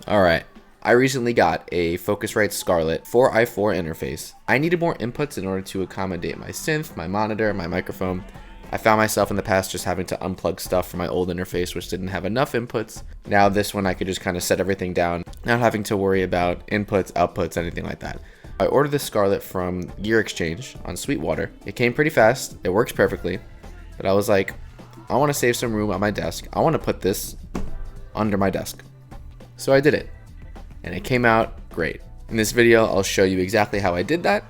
Alright, I recently got a Focusrite Scarlett 4x4 interface. I needed more inputs in order to accommodate my synth, my monitor, my microphone. I found myself in the past just having to unplug stuff from my old interface which didn't have enough inputs. Now this one I could just kind of set everything down, not having to worry about inputs, outputs, anything like that. I ordered this Scarlett from Gear Exchange on Sweetwater. It came pretty fast, it works perfectly, but I was like, I want to save some room on my desk. I want to put this under my desk. So I did it, and it came out great. In this video, I'll show you exactly how I did that,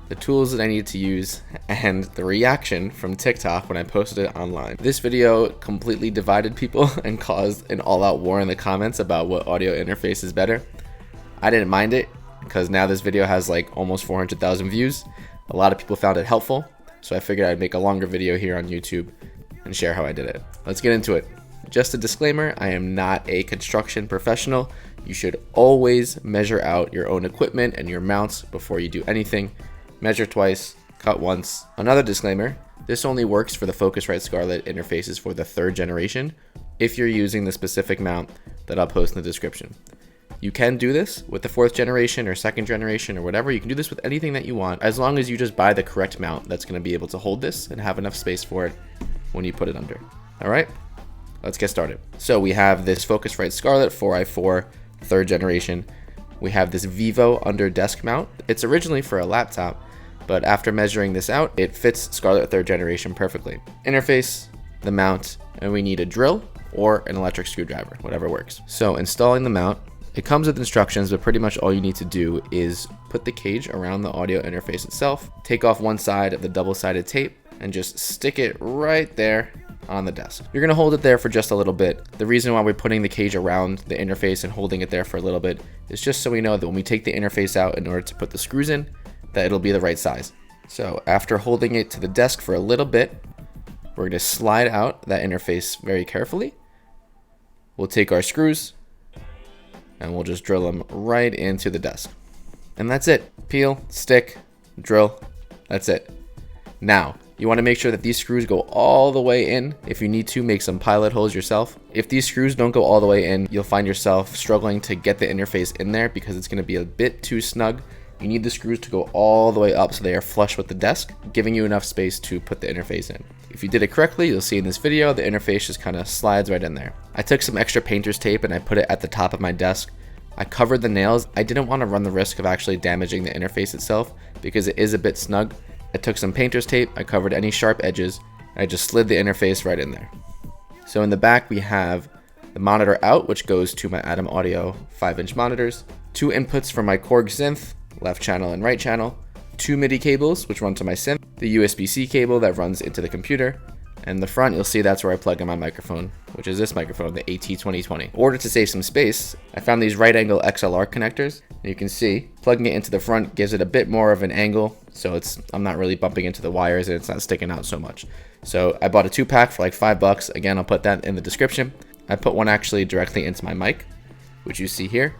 the tools that I needed to use, and the reaction from TikTok when I posted it online. This video completely divided people and caused an all-out war in the comments about what audio interface is better. I didn't mind it, because now this video has like almost 400,000 views. A lot of people found it helpful, so I figured I'd make a longer video here on YouTube and share how I did it. Let's get into it. Just a disclaimer, I am not a construction professional. You should always measure out your own equipment and your mounts before you do anything. Measure twice, cut once. Another disclaimer, this only works for the Focusrite Scarlett interfaces for the 3rd generation if you're using the specific mount that I'll post in the description. You can do this with the 4th generation or 2nd generation or whatever. You can do this with anything that you want, as long as you just buy the correct mount that's going to be able to hold this and have enough space for it when you put it under. All right, let's get started. So we have this Focusrite Scarlett 4x4 3rd generation. We have this Vivo under desk mount. It's originally for a laptop, but after measuring this out, it fits Scarlett 3rd generation perfectly. Interface, the mount, and we need a drill or an electric screwdriver, whatever works. So installing the mount, it comes with instructions, but pretty much all you need to do is put the cage around the audio interface itself, take off one side of the double-sided tape, and just stick it right there on the desk. You're gonna hold it there for just a little bit. The reason why we're putting the cage around the interface and holding it there for a little bit is just so we know that when we take the interface out in order to put the screws in, that it'll be the right size. So after holding it to the desk for a little bit, we're gonna slide out that interface very carefully. We'll take our screws and we'll just drill them right into the desk. And that's it. Peel, stick, drill, that's it. Now, you want to make sure that these screws go all the way in. If you need to, make some pilot holes yourself. If these screws don't go all the way in, you'll find yourself struggling to get the interface in there because it's going to be a bit too snug. You need the screws to go all the way up so they are flush with the desk, giving you enough space to put the interface in. If you did it correctly, you'll see in this video, the interface just kind of slides right in there. I took some extra painter's tape and I put it at the top of my desk. I covered the nails. I didn't want to run the risk of actually damaging the interface itself because it is a bit snug. I took some painter's tape, I covered any sharp edges, and I just slid the interface right in there. So in the back we have the monitor out, which goes to my Atom Audio 5-inch monitors, 2 inputs for my Korg synth, left channel and right channel, 2 MIDI cables which run to my synth, the USB-C cable that runs into the computer, and the front, you'll see that's where I plug in my microphone, which is this microphone, the AT2020. In order to save some space, I found these right angle XLR connectors. And you can see, plugging it into the front gives it a bit more of an angle, so I'm not really bumping into the wires and it's not sticking out so much. So I bought a 2-pack for like $5. Again, I'll put that in the description. I put one actually directly into my mic, which you see here.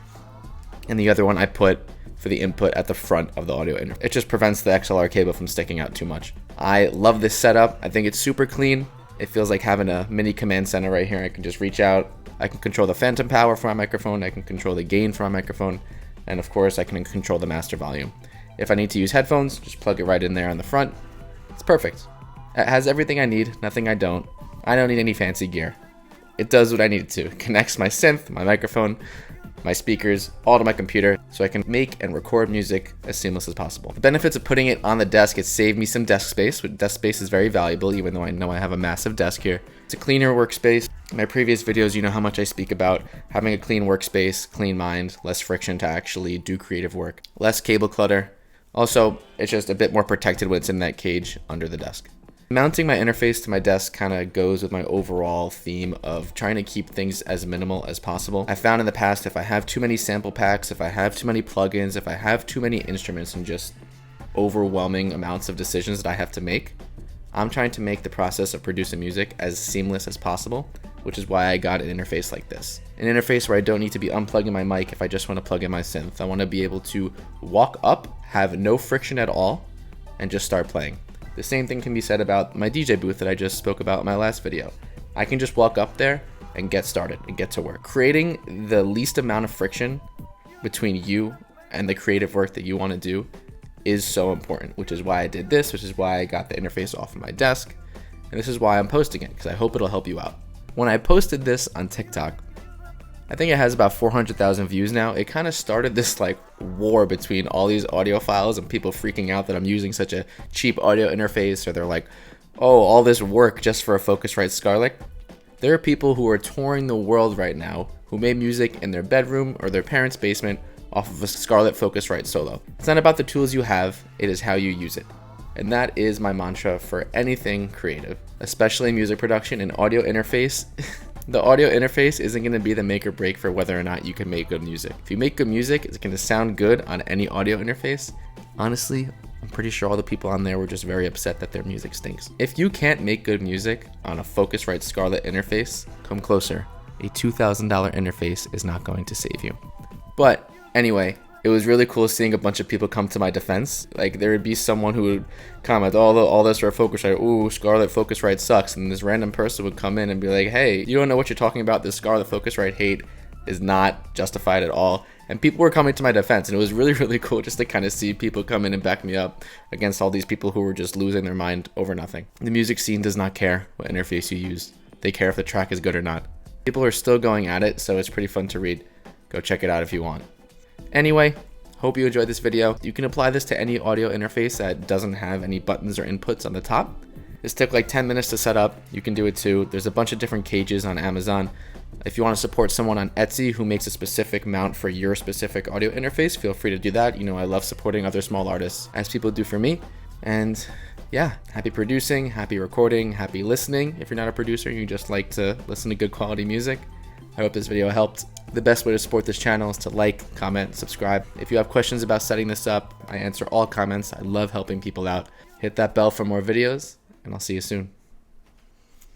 And the other one I put for the input at the front of the audio interface. It just prevents the XLR cable from sticking out too much. I love this setup. I think it's super clean. It feels like having a mini command center right here. I can just reach out. I can control the phantom power for my microphone. I can control the gain for my microphone. And of course, I can control the master volume. If I need to use headphones, just plug it right in there on the front. It's perfect. It has everything I need, nothing I don't. I don't need any fancy gear. It does what I need it to. It connects my synth, my microphone, my speakers, all to my computer, so I can make and record music as seamless as possible. The benefits of putting it on the desk, it saved me some desk space. Desk space is very valuable, even though I know I have a massive desk here. It's a cleaner workspace. In my previous videos, you know how much I speak about having a clean workspace, clean mind, less friction to actually do creative work, less cable clutter. Also, it's just a bit more protected when it's in that cage under the desk. Mounting my interface to my desk kind of goes with my overall theme of trying to keep things as minimal as possible. I found in the past if I have too many sample packs, if I have too many plugins, if I have too many instruments and just overwhelming amounts of decisions that I have to make, I'm trying to make the process of producing music as seamless as possible, which is why I got an interface like this. An interface where I don't need to be unplugging my mic if I just want to plug in my synth. I want to be able to walk up, have no friction at all, and just start playing. The same thing can be said about my DJ booth that I just spoke about in my last video. I can just walk up there, and get started and get to work. Creating the least amount of friction between you and the creative work that you want to do is so important, which is why I did this, which is why I got the interface off of my desk, and this is why I'm posting it, because I hope it'll help you out. When I posted this on TikTok, I think it has about 400,000 views now. It kind of started this like war between all these audiophiles and people freaking out that I'm using such a cheap audio interface, or they're like, oh, all this work just for a Focusrite Scarlett. There are people who are touring the world right now who made music in their bedroom or their parents' basement off of a Scarlett Focusrite Solo. It's not about the tools you have, it is how you use it. And that is my mantra for anything creative, especially music production and audio interface. The audio interface isn't going to be the make or break for whether or not you can make good music. If you make good music, it's going to sound good on any audio interface. Honestly, I'm pretty sure all the people on there were just very upset that their music stinks. If you can't make good music on a Focusrite Scarlett interface, come closer. A $2,000 interface is not going to save you. But anyway, it was really cool seeing a bunch of people come to my defense. Like, there would be someone who would comment, all this for a Focusrite, ooh, Scarlett Focusrite sucks. And this random person would come in and be like, hey, you don't know what you're talking about. This Scarlett Focusrite hate is not justified at all. And people were coming to my defense, and it was really, really cool just to kind of see people come in and back me up against all these people who were just losing their mind over nothing. The music scene does not care what interface you use. They care if the track is good or not. People are still going at it, so it's pretty fun to read. Go check it out if you want. Anyway, hope you enjoyed this video. You can apply this to any audio interface that doesn't have any buttons or inputs on the top. This took like 10 minutes to set up. You can do it too. There's a bunch of different cages on Amazon. If you want to support someone on Etsy who makes a specific mount for your specific audio interface, feel free to do that. You know, I love supporting other small artists, as people do for me. And yeah, happy producing, happy recording, happy listening. If you're not a producer, you just like to listen to good quality music. I hope this video helped. The best way to support this channel is to like, comment, subscribe. If you have questions about setting this up, I answer all comments. I love helping people out. Hit that bell for more videos, and I'll see you soon.